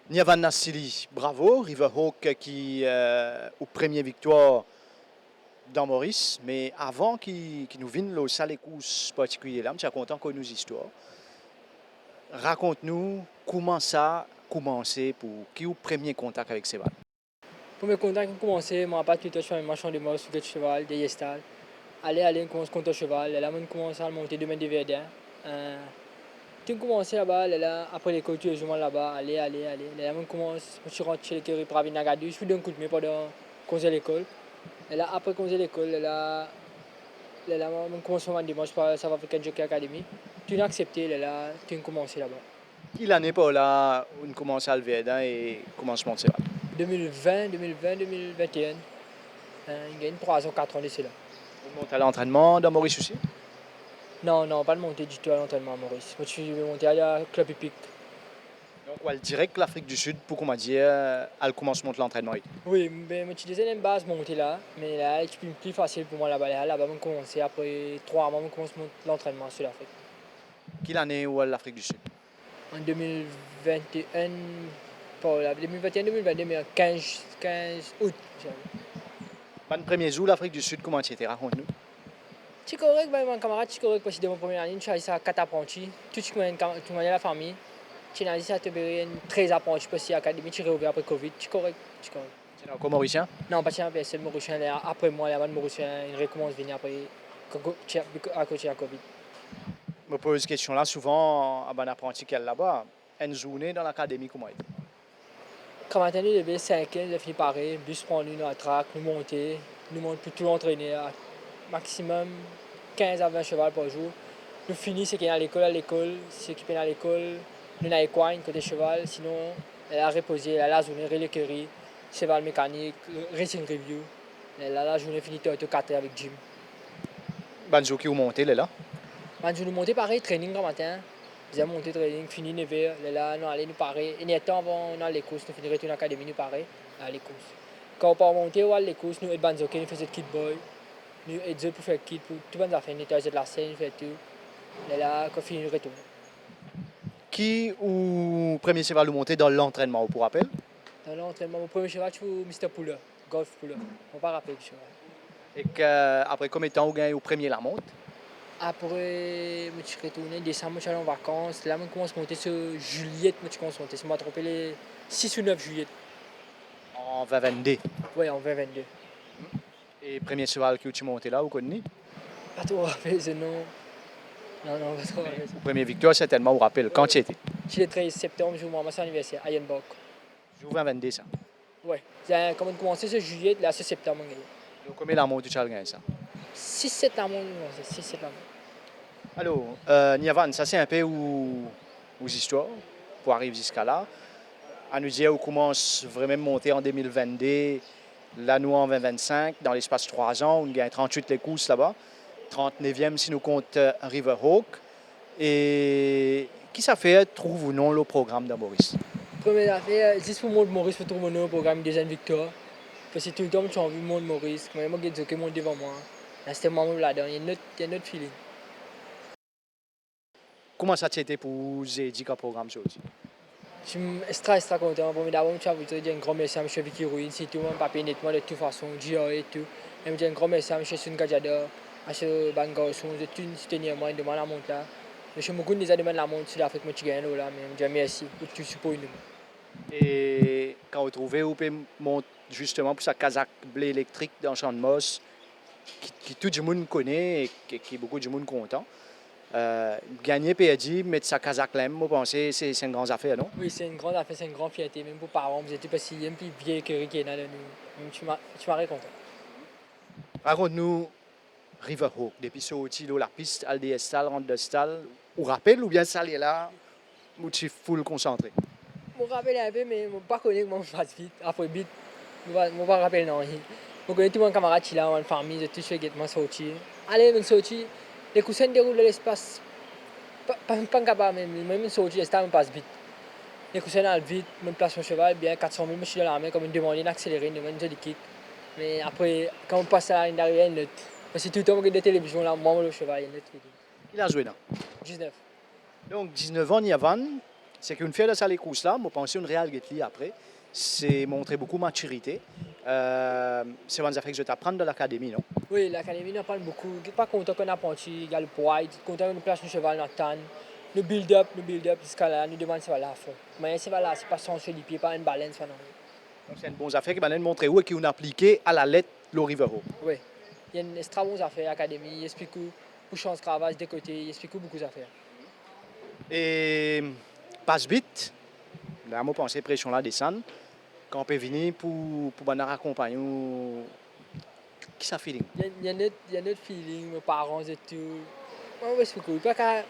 Niavan Nassili, bravo. Riverhawk qui au premier victoire dans Maurice, mais avant qu'il nous vienne le salécous particulier là, je suis content qu'on nous histoire. Raconte-nous comment ça a commencé pour qui au premier contact avec Séval. Premier contact, on commençait, je me rappelle tout sur un marchand de mort sur le cheval, des yestal. Aller, on commence contre le cheval, là, on commence à monter demain de Verdun. Tout commencé là-bas, là, après l'école, tous les jours là-bas, aller. Là, on commence, je rentre chez l'école, pour aller à je fais d'un coup de main pendant qu'on faisait l'école. Là, après qu'on faisait l'école, là, on commence à dimanche par South African Jockey Academy. Tout est accepté, là, tout a commencé là-bas. Quelle année pas là, on commence à le Verdun et commencement de Séval. 2020, 2021. Il y a 3 ans, 4 ans d'ici là. On monte à l'entraînement dans Maurice aussi. Non, pas de monter du tout à l'entraînement à Maurice. Moi, je suis monté à la Club Epic. Donc, on va direct l'Afrique du Sud pour comment dire à le commencement de l'entraînement. Oui, mais moi, je disais une base monter là, mais là, c'est plus facile pour moi là-bas. Là-bas, on commence après 3 mois, on commence l'entraînement sur l'Afrique. Quelle année ou à l'Afrique du Sud? En 2021, pas là, 2021-2022, mais en 15 août. Le premier jour, l'Afrique du Sud, comment c'était? Raconte-nous. C'est correct, mon camarade, c'est correct parce que dans mon première année, je suis allé à 4 apprentis. Tout ce qui m'a la famille. Je suis allé à 13 apprentis parce que l'académie est réouverte après Covid. C'est correct. C'est encore mauricien? Non, pas tiens, c'est le Mauricien. Après moi, le Mauricien, il recommence à venir après à côté de la Covid. Je me pose cette question-là souvent à un apprenti qui est là-bas. Une journée dans l'académie, comment est-ce? Quand matin, nous devons 5 heures, nous fini pareil, bus prendre nous à track, nous monter pour tout l'entraîner à maximum 15 à 20 chevaux par jour. Nous finissons, c'est qu'il y a à l'école, c'est qu'il y a à l'école, nous avons équine côté cheval, sinon, elle a reposé, elle a la journée, reléquerie, cheval mécanique, racing review. Elle a la journée finie tout 4 heures avec Jim. Banjo qui est monté, là. Quand je nous montais pareil, training le matin. J'ai monté training, fini 9h. Là, nous allons nous parer. Et nous temps avant, nous les courses, nous finirons une académie, nous parer à les courses. Quand on part monter, on les courses, nous aidons Banzoké, nous faisons kit boy. Nous aidons pour faire kit, pour tout le monde a fait nettoyage de la scène, fait tout. Là, quand on finit, nous retournons. Qui ou premier cheval ou monté dans l'entraînement, pour rappel? Dans l'entraînement, mon premier cheval, c'est Mr. Poula, Golf Poula. On ne va pas rappeler le cheval. Et qu'après combien de temps vous gagnez au premier la monte? Après, je suis retourné décembre, je suis allé en vacances. Là, je commence à monter sur juillet, je commence à monter. Je m'ai trompé les 6 ou 9 juillet. En 2022. Oui, en 2022. Et premier cheval que tu monté là, vous connaissez? Pas trop rappelé ce nom. Non, pas trop rappelé. Première victoire, certainement, vous rappelle. Quand tu étais? C'est le 13 septembre, je joue mon anniversaire à Yenbok. Jour 2022, ça. Oui. Quand on a commencé ce juillet, là, c'est septembre. Donc, combien la monte tu as gagné ça? 6 septembre, 6 septembre. Alors, Niavan, ça c'est un peu aux histoires pour arriver jusqu'à là. À nous dire, on commence vraiment à monter en 2022, là nous en 2025, dans l'espace de 3 ans, on gagne 38 les courses là-bas, 39e si nous compte Riverhawk. Et qui ça fait, trouve ou non le programme de Maurice? Première affaire, juste pour moi, Maurice, pour trouver mon programme des jeunes victoires. Parce que tout le temps, je suis envie de mon Maurice. Quand je dis que mon devant moi. Là, c'était moi là-dedans, il y a un autre feeling. Comment ça a été pour vous aider comme programme aujourd'hui? Je suis extra content. Bon, d'abord, je veux dire un grand merci à M. Vicky Ruin, c'est tout mon papier nettement de toute façon, GA et tout. Et je dis un grand merci à M. Sun Gajada, à M. Bangarson, de tout soutenir moi, de la montre là. M. Moukoun déjà demandé la montre sur l'Afrique, moi je gagne là, mais je dis merci pour tout support. Et quand vous trouvez, vous pouvez monter justement pour sa Kazakh blé électrique dans le champ de Moss, qui tout le monde connaît et qui beaucoup de monde content. Gagner PRD, mettre sa Kazakh là, vous pensez c'est une grande affaire, non? Oui, c'est une grande affaire, c'est une grande fierté, même pour parents, vous êtes pas si un peu vieux que Rick est là, nous. Tu m'as content. Raconte-nous Riverhawk, depuis sorti de la piste, al des stalles, rentre de stalles, ou rappelle ou bien ça est là, ou tu es full concentré? Je me rappelle un peu, mais je ne pas connais comment je fasse vite. Après vite, je ne me rappelle non. Je connais tout mon camarade qui est là, ma famille, tout ce qui est sorti. Allez, je sorti, les coussins déroulent dans l'espace. Pas capable, même sorti, l'espace me passe vite. Les coussins allent vite, je place mon cheval, bien 400 000, je suis dans la main, comme une demande d'accélérer, une demande de kick. Mais après, quand on passe à la ligne d'arrivée, il y a une note. Parce que tout le temps, on regarde la télévision, là, moi, le cheval, il y a une note. Il a joué là. 19. Donc 19 ans, Niavan, c'est qu'une fois de ça les courses là, je pense une Real Getli après, c'est montrer beaucoup de maturité. C'est une affaire que je t'apprends de l'académie, non? Oui, l'académie nous parle beaucoup. Pas content qu'on apprenti, il y a le poids, content qu'on place le cheval dans le temps. Nous build-up jusqu'à là, nous demandons c'est là à fond. Mais c'est pas là, c'est pas sans sur les pieds, pas une balance. Non. Donc c'est une bonne affaire qui va nous montrer où est qu'on appliqué à la lettre le Rivero. Oui, il y a une extra bonne affaire à l'académie, il explique pour chance cravache des côtés, il explique beaucoup d'affaires. Et passe vite, là, je pense que pression là descendre. Quand on peut venir pour nous accompagner, qui ça feeling? Il y a notre feeling, nos parents et tout. Moi, je suis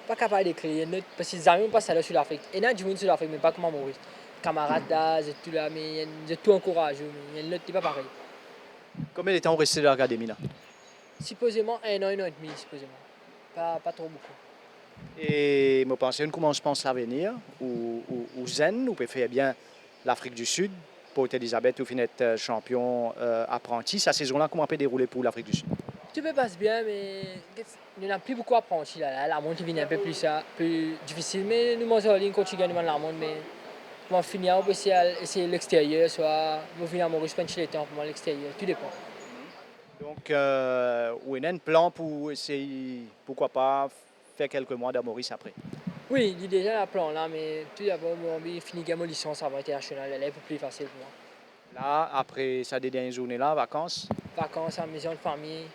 pas capable d'écrire, parce que les amis passent là sur l'Afrique. Et là, du monde sur l'Afrique, mais pas comme Maurice. Camarades d'âge et tout là, mais il y a tout encouragé, mais il y a notre qui pas pareil. Combien de temps resté dans l'académie là? Supposément 1 an, 1 an et demi, supposément. Pas trop beaucoup. Et je pense comment je pense l'avenir, ou Zen, ou peut faire bien l'Afrique du Sud. Pour Elisabeth, ou finir champion apprenti. Sa saison-là, comment peut dérouler pour l'Afrique du Sud? Tout peut passer bien, mais il n'y a plus beaucoup apprenti là. La montre vient un peu plus difficile, mais nous mangeons en ligne quand tu gagnes la montre, mais on va finir, on peut essayer l'extérieur, soit on va venir à Maurice Pench les temps pour l'extérieur, tout dépend. Donc, on a un plan pour essayer, pourquoi pas, faire quelques mois à Maurice après. Oui, il y a déjà un plan là, mais tout d'abord, on va finir ma licence avant internationale, elle est un peu plus facile pour moi. Là, après sa dernière journée là, vacances? Vacances, à la maison de famille,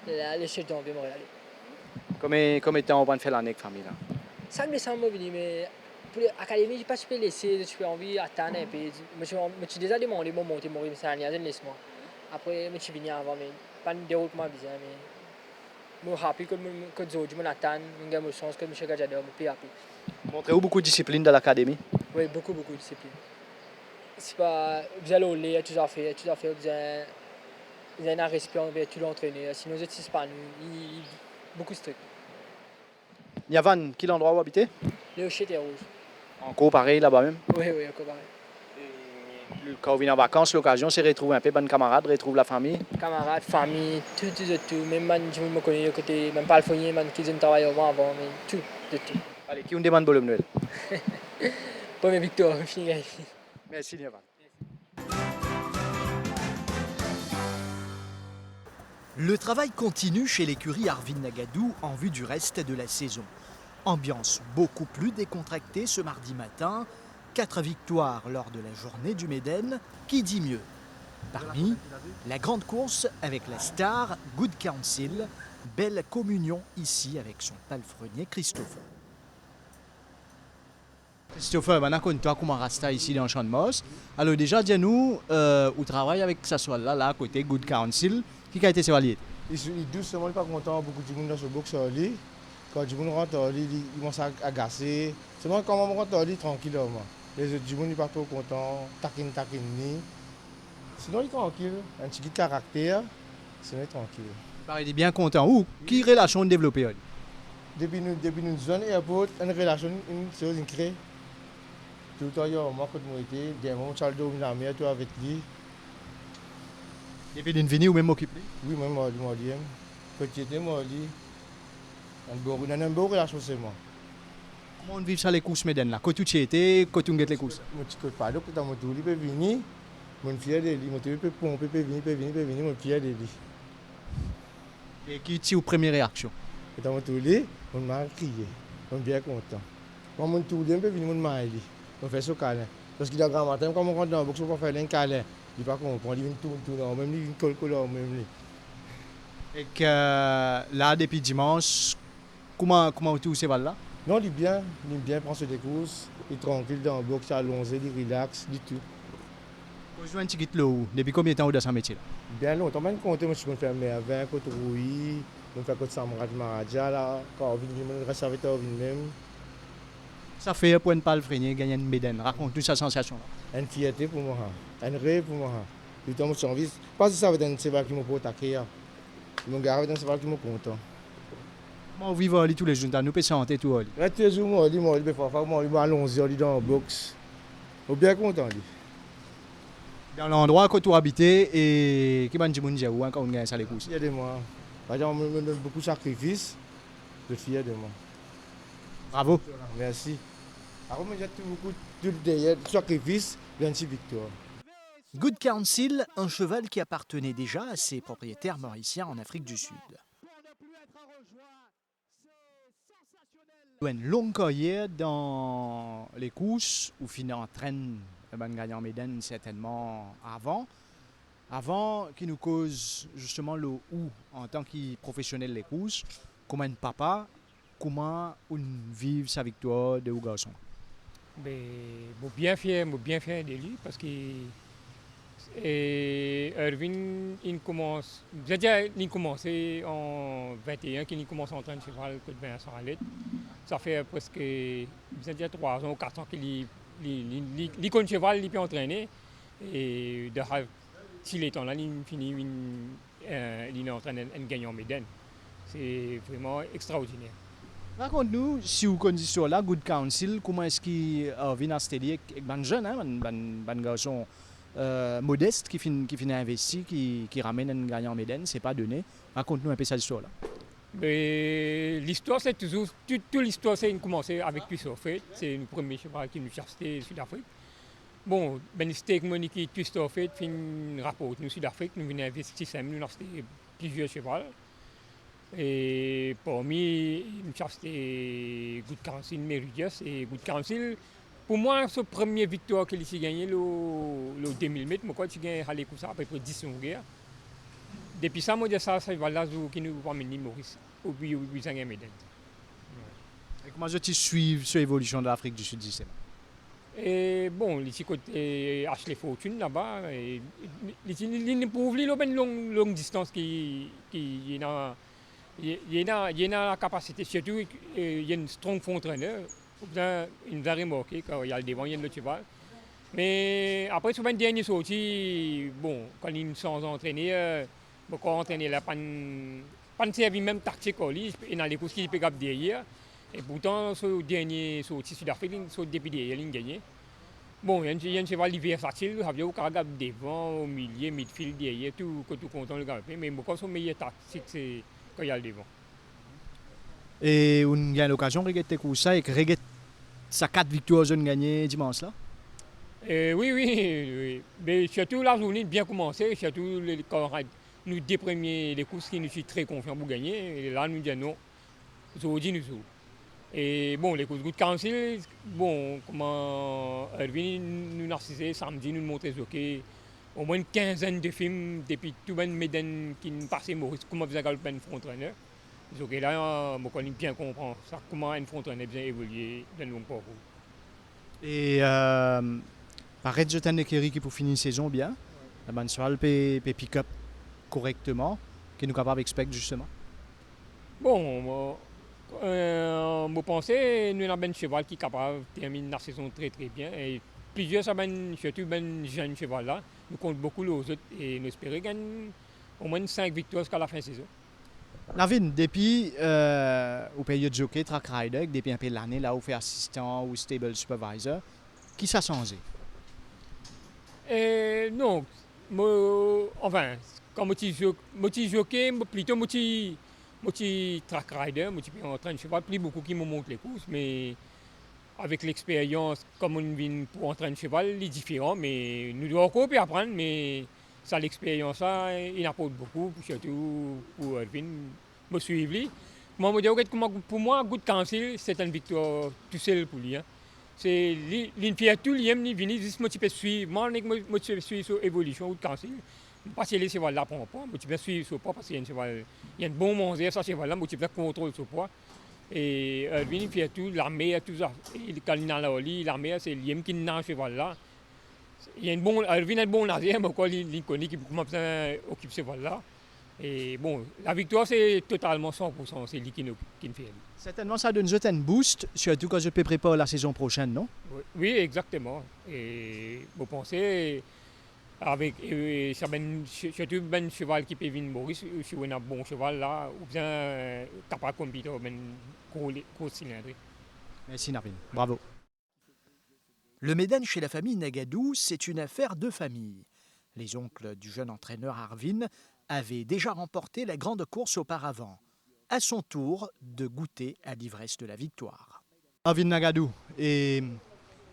là, les chefs d'envie me regarder. Combien de temps on va faire l'année avec la famille là? 5 décembre, mais pour l'académie, je n'ai pas super laissé, je peux envie d'attendre un peu. Je suis déjà demandé de monter mon rythme, c'est un laisse-moi. Après, je suis venu avant, mais pas de déroulement bizarre, mais je suis happy que je m'attends, je me sens que je suis déjà plus happy. Montrez-vous beaucoup de discipline dans l'académie? Oui, beaucoup de discipline. C'est pas, vous allez au lait, tout à fait, vous avez un respect envers tout l'entraîneur, sinon je ne sais pas, beaucoup strict. Yavan, quel endroit où habiter? Le Hochette est rouge. Encore pareil là-bas même? Oui, encore pareil. Quand on vient en vacances, l'occasion c'est de retrouver un peu de camarades, retrouver la famille. Camarades, famille, tout. Même je me connais de côté, même pas le foyer, même qui ont travaillé avant, mais tout. Allez, qui on demande pour le Noël? Première victoire, fini. Merci Yavan. Le travail continue chez l'écurie Arvin Nagadou en vue du reste de la saison. Ambiance beaucoup plus décontractée ce mardi matin. 4 victoires lors de la journée du Méden, qui dit mieux? Parmi, la grande course avec la star Good Council, belle communion ici avec son palefrenier Christopher. Christopher, maintenant toi comment rasta ici dans le champ de Moss. Alors déjà, dis-nous, où travaille avec sa soie là, à côté Good Council, qui a été chevalier? Il est doucement, il n'est pas content, beaucoup de monde dans ce box. Quand du monde rentre, il commence à agacer. C'est moi quand on rentre, tranquillement. Les autres du monde ne sont pas trop contents, taquine. Sinon, il est tranquille, un petit caractère, sinon il est tranquille. Il est bien content. Où? Qui relation développée? Depuis une zone airport, une relation, une chose crée. Tout le temps, moi, quand je suis des moments où je suis la mer, tout avec lui. Depuis une venue ou même occupé? Oui, moi, je dis. Petit était, moi, je dis. On a une bonne relation, c'est moi. Comment on vit ça les courses Méden là? Quand tu étais, quand tu les courses? Je ne sais pas, donc quand je suis venu, je suis fier de lui. Je suis pomper, je suis fier de lui. Et qui est votre première réaction? Quand je suis venu, je m'a crié. Je suis bien content. Quand je suis venu, je m'a dit. Je fais ce câlin. Parce qu'il y a un grand matin, quand je rentre dans le box, je peux faire un câlin. Il ne comprend pas, il vient tout, même il colle, même. Et que là, depuis dimanche, comment tu sais là? Non, il est bien, prend ses courses, il est tranquille dans le box, il est allongé, il relaxe, du tout. Vous jouez un petit peu là, depuis combien de temps dans ce métier là? Bien longtemps, je compte, je suis faire Mervin, côté Rouy, je fais côté Samrat Maradja, là, quand je reste avec toi, même. Ça fait pour ne pas le freiner, gagner une Méden. Raconte-nous sa sensation là. Une fierté pour moi, un rêve pour moi. Du temps, je suis envie, pas si ça va être un cheval qui m'a pas attaqué. Je me garde un cheval qui m'a content. Comment vous vivez tous les jours? Nous pouvons chanter tout. Tous les jours, je suis allongé dans le box. Je suis bien content. Dans l'endroit où tu habites et qui m'a dit que vous avez gagné ça les courses? Fier de moi. Par exemple, on me donne beaucoup de sacrifices. Je suis fier de moi. Bravo. Merci. Après, moi, j'ai beaucoup de derrière, sacrifice, bien une victoire. Good Counsel, un cheval qui appartenait déjà à ses propriétaires mauriciens en Afrique du Sud. Une longue carrière dans les courses, où Fini entraîne le gagnant Méden certainement avant qu'il nous cause justement le où en tant que professionnel des courses, comment un papa, comment on vive sa victoire de garçon. Mais je suis bien fier de lui parce que Erwin, il commencé en 21, qu'il commence à entraîner cheval que de Vincent Allet. Ça fait presque 3 ans ou 4 ans qu'il connaît cheval, il peut entraîner. Et de s'il est temps là, il finit, il est en train de gagner en Méden. C'est vraiment extraordinaire. Raconte-nous, si vous connaissez l'histoire là, Good Counsel, comment est-ce qu'il vient à s'aider avec un jeune, un garçon modeste qui finit investi, qui ramène un gagnant Méden, c'est pas donné. Raconte-nous un peu cette histoire là. Mais l'histoire, c'est toujours. Toute l'histoire, c'est commencé avec Twist of Fate. C'est le premier cheval qui nous cherche Sud-Afrique. Bon, c'était avec Monique Twist of Fate, fin rapport nous Sud-Afrique, nous venons investir, nous avons acheté plusieurs chevaux. Et parmi nous acheté Good Counsel, Meridius et Good Counsel. Pour moi, ce premier victoire qu'il a gagné, le 2000 mètres, moi, quand j'ai gagné à peu près 10 ans. Depuis ça, moi, ça va qui nous va mener Maurice au but de Méden. Et comment tu suis cette évolution de l'Afrique du Sud justement? Et bon, ici côté Ashley Fortune là-bas, il prouve une longue distance qui il a la capacité, surtout il y a un strong fond entraîneur. Il nous a remarqué quand il y a le devant, il y a le cheval. Mais après, sur une dernière sortie, bon, quand il s'en entraîné, beaucoup entraîné là, pas de service même tactique, il a les courses qui peuvent derrière. Et pourtant, sur le dernier sortie sud-africain, sur depuis derrière, il a gagné. Bon, il y a un cheval versatile, il y a un devant, au milieu, midfield, derrière, tout content le galoper. Mais beaucoup son meilleur tactique, c'est quand il y a le devant. Et on a l'occasion de regarder ça et de regarder sa 4 victoires gagnées dimanche là? Oui. Mais surtout la journée bien commencé, surtout quand nous deux premiers les courses qui nous suis très confiants pour gagner. Et là nous disons non, aujourd'hui nous jouons. Et bon, les courses Good Counsel, bon, comment Erwin nous narcissé samedi, nous montrait au moins une quinzaine de films depuis tout le Méden qui nous passait Maurice, comment vous avez un front entraîneur. Donc là, on connaît bien comprendre ça, comment un front entraîneur bien évolué dans le long parcours. Et paraît que je t'en écris qui pour finir une saison bien. La bonne cheval peut pick-up correctement, qui nous capable d'expecter justement. Bon, je pense que nous avons un cheval qui est capable de terminer la saison très très bien. Et plusieurs, surtout un jeune cheval là, nous comptons beaucoup les autres et nous espérons gagner au moins 5 victoires jusqu'à la fin de la saison. Navin, depuis au pays de jockey, track rider, depuis un peu l'année, là où fait assistant ou stable supervisor, qui ça a changé? Non, enfin, quand je suis jockey, plutôt je suis track rider, je suis en train de cheval, plus beaucoup qui me montrent les courses, mais avec l'expérience, comme on vient pour entraîner cheval, il est différent, mais nous devons encore apprendre, mais ça, l'expérience, il apporte beaucoup, surtout pour Erwin, me suivre. Pour moi, Good Counsel, c'est une victoire tout seul pour lui. Hein. C'est l'une tout lui aime, il vient juste me suivre, moi je suis sur l'évolution Good Counsel. Parce que les chevals là pour moi, je suis sur le poids parce qu'il y a un cheval, il y a un bon manger, ça cheval là, je contrôle sur le poids. Et Erwin fait tout, l'armée, tout ça. Quand il est là, l'armée, c'est lui qui nage cheval là. Erwin est un bon nageur, mais il connaît qui occupe ce cheval là. Et bon, la victoire, c'est totalement 100%, c'est lui qui nous fait. Certainement, ça donne un boost, surtout quand je peux préparer la saison prochaine, non? Oui, exactement. Et vous pensez, avec surtout un cheval qui peut venir Maurice, si on a un bon cheval là, ou bien capable de compétir avec un gros cylindre. Merci Navin, bravo. Le Méden chez la famille Nagadou, c'est une affaire de famille. Les oncles du jeune entraîneur Arvin avaient déjà remporté la grande course auparavant. À son tour de goûter à l'ivresse de la victoire. Arvin Nagadou, et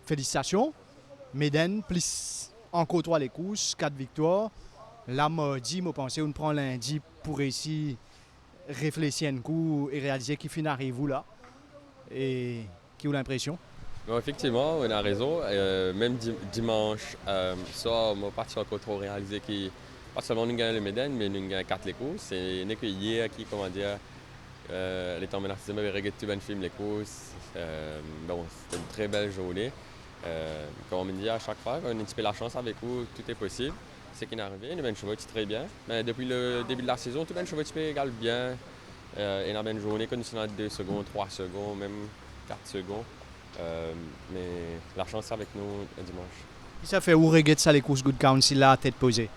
félicitations. Méden, plus encore 3 les courses, 4 victoires. Là, mardi, je pense qu'on prend lundi pour réussir réfléchir un coup et réaliser qui finit arrive là. Et qui a l'impression? Bon, effectivement, on a raison. Même dimanche soir, on parti encore trop réaliser que pas seulement nous gagnons le Méden, mais nous gagnons 4 les courses. C'est que hier qui, comment dire, les temps maintenant, c'est regardé tout le film les courses. Bon, c'était une très belle journée. Comme on me dit à chaque fois, on a un petit peu la chance avec vous, tout est possible. C'est qui est arrivé, nous avons chevauché très bien. Mais depuis le début de la saison, tout le monde chevauché égal bien. Et dans une journée, conditionnée à 2 secondes, 3 secondes, même 4 secondes. Mais la chance est avec nous dimanche. Ça fait où regarder ça les courses Good Council là, tête posée?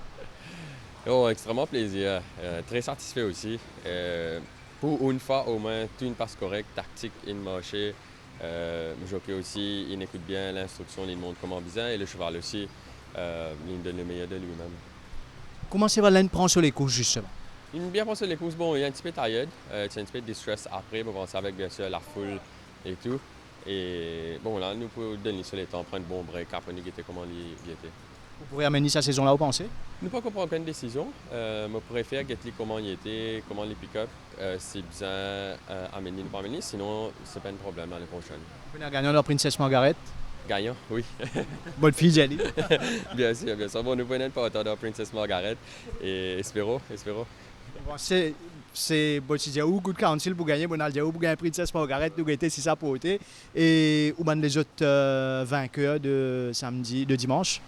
Oh, extrêmement plaisir. Très satisfait aussi. Pour une fois au moins, tout une passe correcte, tactique, une marché. Le jockey aussi, il écoute bien l'instruction, il montre comment bien. Et le cheval aussi, il donne le meilleur de lui-même. Comment c'est Valène prend sur les courses justement? Il aime bien penser les courses. Bon, il est un petit peu tired, il est un petit peu de stress après, pour penser avec bien sûr la foule et tout. Et bon, là, nous pouvons donner sur les temps, prendre un bon break, après nous guetter comment il était. Vous pourriez amener sa saison là, vous pensez? Nous ne pouvons pas prendre une décision. Je préfère guetter comment il était, comment les pick-up, si besoin amener ou pas amener, sinon ce n'est pas un problème l'année prochaine. Vous avez gagné la Princess Margaret? Gagnant, oui. Bonne fille, Jelly. Bien sûr, bien sûr. Bon, nous prenons pas attendre la Princess Margaret et espérons. Bon, c'est bon, si ou Good Council pour gagner, bon, pour gagner Princess Margaret, nous gagnons si ça pour ôter. Et où les autres vainqueurs de samedi, de dimanche?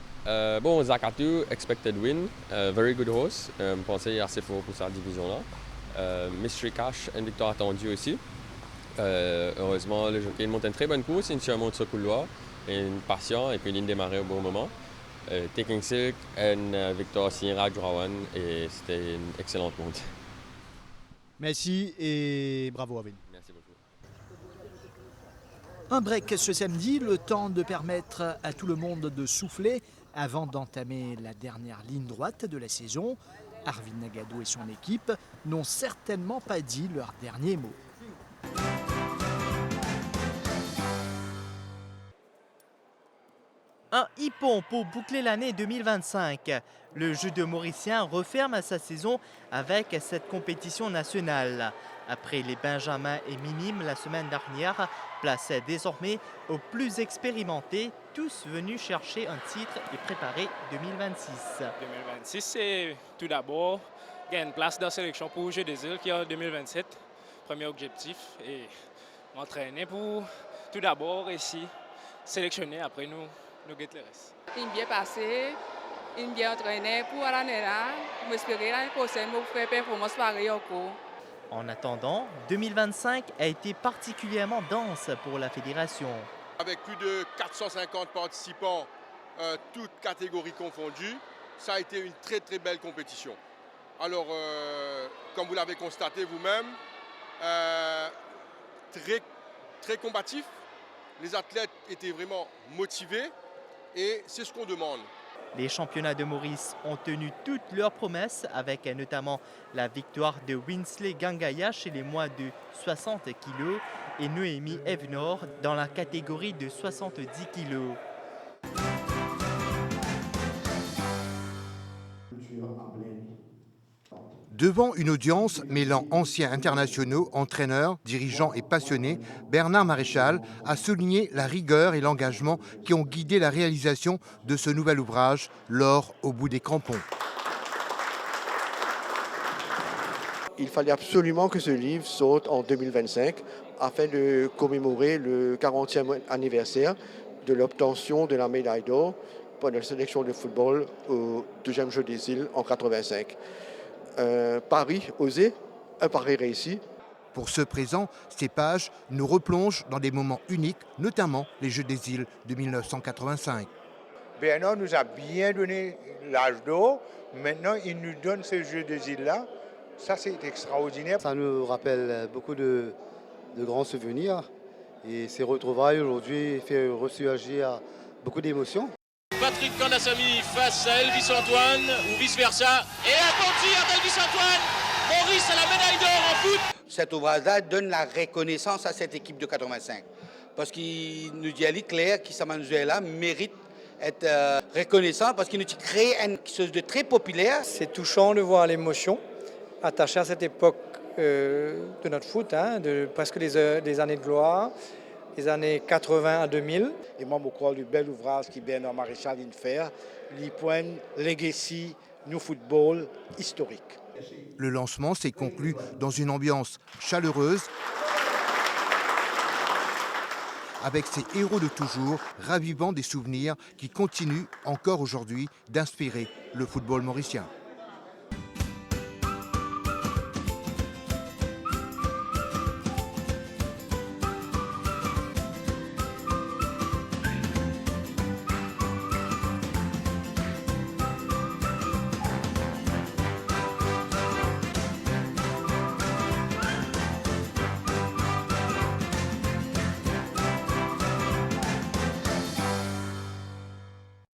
Bon, Zakatu, expected win, very good horse. Je pensais qu'il est assez fort pour cette division-là. Mystery Cash, une victoire attendue aussi. Heureusement, le jockey monte une très bonne course, il monte ce couloir, une patient et puis il démarrait au bon moment. Taking Silk, une victoire signée Rajrawan et c'était une excellente monte. Merci et bravo Arvin. Merci beaucoup. Un break ce samedi, le temps de permettre à tout le monde de souffler avant d'entamer la dernière ligne droite de la saison. Arvin Nagadou et son équipe n'ont certainement pas dit leur dernier mot. Un hippon pour boucler l'année 2025. Le judo mauricien referme sa saison avec cette compétition nationale. Après les benjamins et minimes la semaine dernière, place désormais aux plus expérimentés, tous venus chercher un titre et préparer 2026. 2026, c'est tout d'abord gagner une place dans la sélection pour Jeux des îles qui est en 2027. Premier objectif et m'entraîner pour tout d'abord ici, sélectionner après nous guetter le reste. Il bien passé, il bien entraîné pour l'année là. J'espère l'année prochaine pour faire performance pareille au cours. En attendant, 2025 a été particulièrement dense pour la fédération. Avec plus de 450 participants, toutes catégories confondues, ça a été une très très belle compétition. Alors, comme vous l'avez constaté vous-même, très combatif. Les athlètes étaient vraiment motivés et c'est ce qu'on demande. Les championnats de Maurice ont tenu toutes leurs promesses avec notamment la victoire de Winsley Gangaya chez les moins de 60 kg et Noémie Evenor dans la catégorie de 70 kg. Devant une audience mêlant anciens internationaux, entraîneurs, dirigeants et passionnés, Bernard Maréchal a souligné la rigueur et l'engagement qui ont guidé la réalisation de ce nouvel ouvrage, L'or au bout des crampons. Il fallait absolument que ce livre sorte en 2025 afin de commémorer le 40e anniversaire de l'obtention de la médaille d'or pendant la sélection de football au deuxième Jeux des îles en 1985. Paris osé, un pari réussi. Pour ce présent, ces pages nous replongent dans des moments uniques, notamment les Jeux des îles de 1985. Bernard nous a bien donné l'âge d'or. Maintenant, il nous donne ces Jeux des îles-là. Ça, c'est extraordinaire. Ça nous rappelle beaucoup de grands souvenirs. Et ces retrouvailles aujourd'hui fait ressurgir beaucoup d'émotions. Patrick Candassamy face à Elvis Antoine ou vice-versa. Et un bon tir d'Elvis Antoine. Maurice a la médaille d'or en foot. Cet ouvrage-là donne la reconnaissance à cette équipe de 85. parce qu'il nous dit clair que Samanzuela mérite être reconnaissant parce qu'il nous crée quelque chose de très populaire. C'est touchant de voir l'émotion attachée à cette époque de notre foot, de presque des années de gloire, les années 80 à 2000. Et moi, je crois que le bel ouvrage que Bernard Maréchal vient de faire, il point legacy nous football historique. Le lancement s'est conclu dans une ambiance chaleureuse, avec ces héros de toujours, ravivant des souvenirs qui continuent encore aujourd'hui d'inspirer le football mauricien.